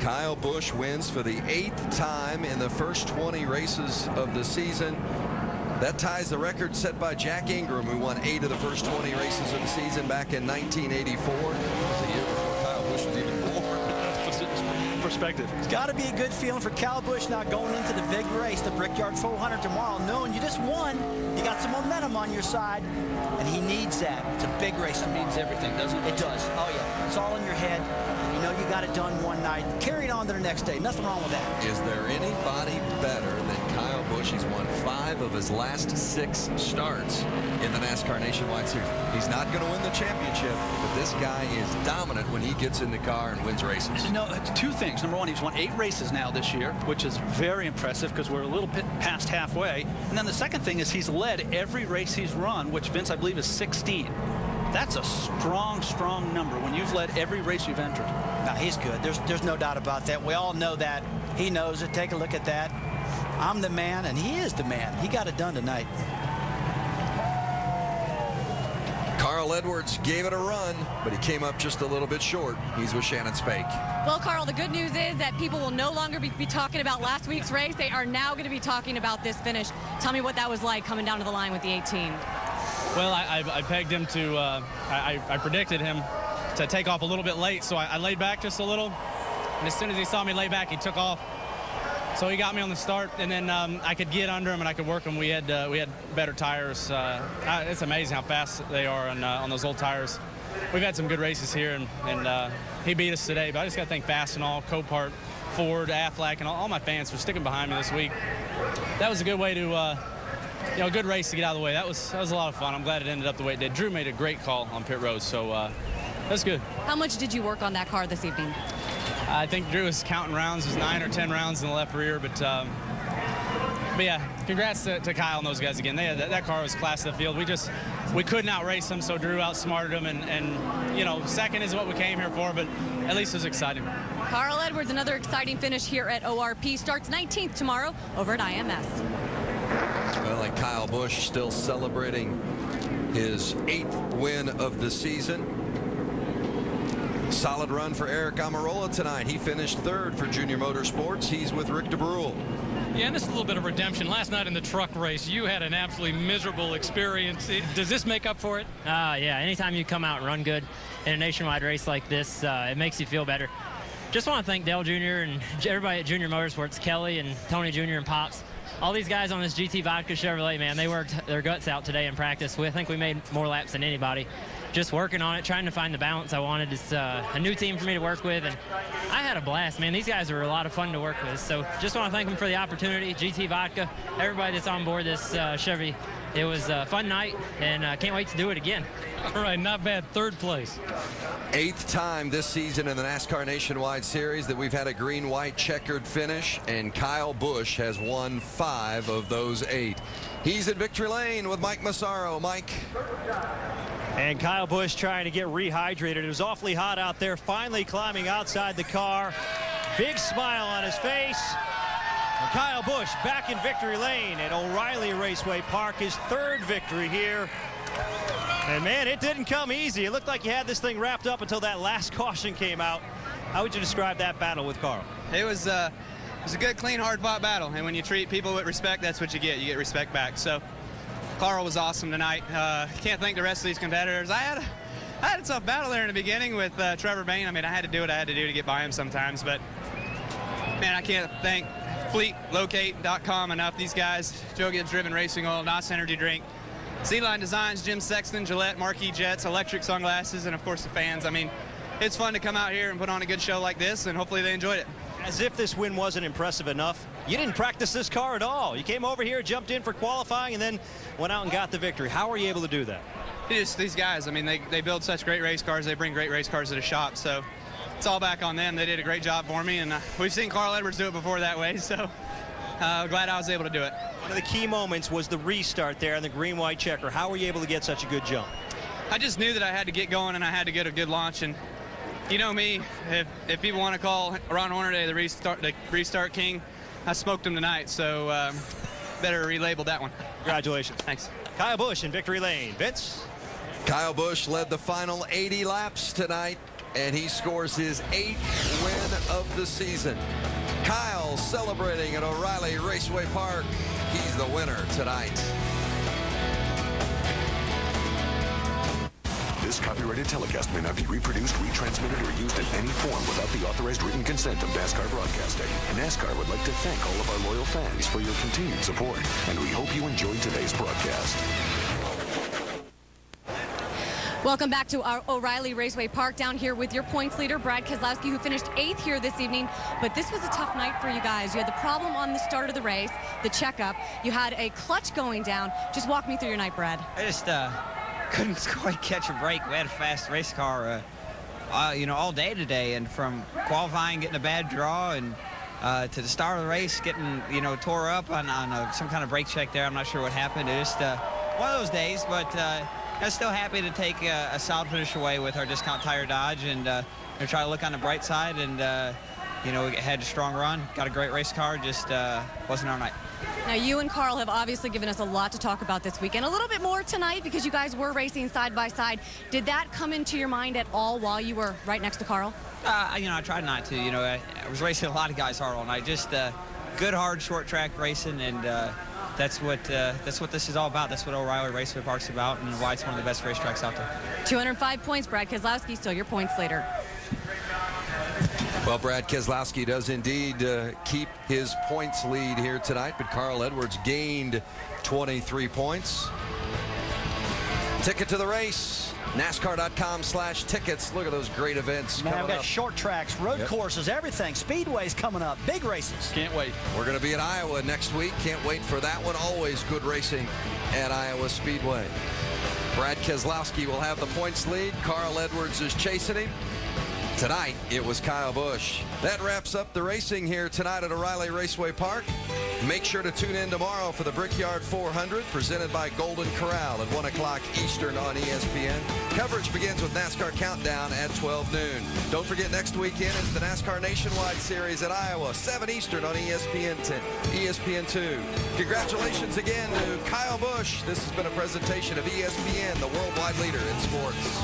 Kyle Busch wins for the 8th time in the first 20 races of the season. That ties the record set by Jack Ingram, who won 8 of the first 20 races of the season back in 1984. That was the year before Kyle Busch was even born. Perspective. It's got to be a good feeling for Kyle Busch now going into the big race, the Brickyard 400 tomorrow, knowing you just won. You got some momentum on your side, and he needs that. It's a big race. It means everything, doesn't it? It does. Oh, yeah. It's all in your head. You know you got it done one night. Carry it on to the next day. Nothing wrong with that. Is there anybody better than Kyle Busch? He's won 5 of his last 6 starts in the NASCAR Nationwide Series. He's not going to win the championship, but this guy is dominant when he gets in the car and wins races. No, it's 2 things. Number one, he's won 8 races now this year, which is very impressive because we're a little bit past halfway. And then the second thing is he's led every race he's run, which, Vince, I believe is 16. That's a strong, strong number when you've led every race you've entered. No, he's good. There's no doubt about that. We all know that. He knows it. Take a look at that. I'm the man, and he is the man. He got it done tonight. Carl Edwards gave it a run, but he came up just a little bit short. He's with Shannon Spake. Well, Carl, the good news is that people will no longer be talking about last week's race. They are now going to be talking about this finish. Tell me what that was like coming down to the line with the 18. Well, I pegged him to, I predicted him to take off a little bit late, so I laid back just a little. And as soon as he saw me lay back, he took off. So he got me on the start, and then I could get under him and I could work him. We had better tires. It's amazing how fast they are on those old tires. We've had some good races here, and he beat us today. But I just got to thank Fastenal, Copart, Ford, Aflac, and all my fans for sticking behind me this week. That was a good way to, a good race to get out of the way. That was a lot of fun. I'm glad it ended up the way it did. Drew made a great call on pit road, so that's good. How much did you work on that car this evening? I think Drew was counting rounds. It was 9 or 10 rounds in the left rear, but yeah, congrats to Kyle and those guys again. That car was class of the field. We couldn't outrace them, so Drew outsmarted them, and you know, second is what we came here for, but at least it was exciting. Carl Edwards, another exciting finish here at ORP. Starts 19th tomorrow over at IMS. Well, and Kyle Busch still celebrating his 8th win of the season. Solid run for Eric Amarola tonight. He finished 3rd for Junior Motorsports. He's with Rick DeBrule. Yeah, and this is a little bit of redemption. Last night in the truck race, you had an absolutely miserable experience. Does this make up for it? Yeah, anytime you come out and run good in a nationwide race like this, it makes you feel better. Just want to thank Dale Jr. and everybody at Junior Motorsports, Kelly and Tony Jr. and Pops. All these guys on this GT Vodka Chevrolet, man, they worked their guts out today in practice. I think we made more laps than anybody. Just working on it, trying to find the balance I wanted. It's a new team for me to work with, and I had a blast, man. These guys were a lot of fun to work with, so just want to thank them for the opportunity. GT Vodka, everybody that's on board this Chevy. It was a fun night, and can't wait to do it again. All right, not bad. 3rd place. 8th time this season in the NASCAR Nationwide Series that we've had a green-white checkered finish, and Kyle Busch has won 5 of those 8. He's at Victory Lane with Mike Massaro. Mike. And Kyle Busch trying to get rehydrated. It was awfully hot out there, finally climbing outside the car. Big smile on his face. And Kyle Busch back in Victory Lane at O'Reilly Raceway Park, his 3rd victory here. And man, it didn't come easy. It looked like you had this thing wrapped up until that last caution came out. How would you describe that battle with Carl? It was a good, clean, hard-fought battle. And when you treat people with respect, that's what you get. You get respect back. So Carl was awesome tonight. Can't thank the rest of these competitors. I had a tough battle there in the beginning with Trevor Bain. I mean, I had to do what I had to do to get by him sometimes. But, man, I can't thank FleetLocate.com enough. These guys, Joe Gibbs Driven Racing Oil, NOS Energy Drink, C-Line Designs, Jim Sexton, Gillette, Marquee Jets, Electric Sunglasses, and, of course, the fans. I mean, it's fun to come out here and put on a good show like this, and hopefully they enjoyed it. As if this win wasn't impressive enough, you didn't practice this car at all. You came over here, jumped in for qualifying, and then went out and got the victory. How were you able to do that? Just these guys, I mean, they build such great race cars. They bring great race cars to the shop, so it's all back on them. They did a great job for me, and we've seen Carl Edwards do it before that way, so glad I was able to do it. One of the key moments was the restart there on the green-white checker. How were you able to get such a good jump? I just knew that I had to get going, and I had to get a good launch, and you know me, if people want to call Ron Hornaday the restart king, I smoked him tonight, so better relabel that one. Congratulations. Thanks. Kyle Busch in Victory Lane. Vince? Kyle Busch led the final 80 laps tonight, and he scores his 8th win of the season. Kyle celebrating at O'Reilly Raceway Park. He's the winner tonight. This copyrighted telecast may not be reproduced, retransmitted, or used in any form without the authorized written consent of NASCAR Broadcasting. NASCAR would like to thank all of our loyal fans for your continued support, and we hope you enjoyed today's broadcast. Welcome back to our O'Reilly Raceway Park down here with your points leader, Brad Keselowski, who finished 8th here this evening. But this was a tough night for you guys. You had the problem on the start of the race, the checkup. You had a clutch going down. Just walk me through your night, Brad. I just couldn't quite catch a break. We had a fast race car, all day today. And from qualifying, getting a bad draw, and to the start of the race, getting, tore up on some kind of brake check there. I'm not sure what happened. It just one of those days, but I'm still happy to take a solid finish away with our discount tire Dodge, and try to look on the bright side. And we had a strong run, got a great race car, just wasn't our night. Now, you and Carl have obviously given us a lot to talk about this weekend. A little bit more tonight because you guys were racing side by side. Did that come into your mind at all while you were right next to Carl? I tried not to. I was racing a lot of guys hard all night. Just good, hard, short track racing, and that's what this is all about. That's what O'Reilly Raceway Park's about, and why it's one of the best racetracks out there. 205 points, Brad Keselowski, still your points leader. Well, Brad Keselowski does indeed keep his points lead here tonight, but Carl Edwards gained 23 points. Ticket to the race, NASCAR.com/tickets. Look at those great events Man, coming I've got up. short tracks, road courses, everything. Speedways coming up, big races. Can't wait. We're going to be in Iowa next week. Can't wait for that one. Always good racing at Iowa Speedway. Brad Keselowski will have the points lead. Carl Edwards is chasing him. Tonight, it was Kyle Busch. That wraps up the racing here tonight at O'Reilly Raceway Park. Make sure to tune in tomorrow for the Brickyard 400, presented by Golden Corral at 1 o'clock Eastern on ESPN. Coverage begins with NASCAR Countdown at 12 noon. Don't forget, next weekend is the NASCAR Nationwide Series at Iowa, 7 Eastern on ESPN2. Congratulations again to Kyle Busch. This has been a presentation of ESPN, the worldwide leader in sports.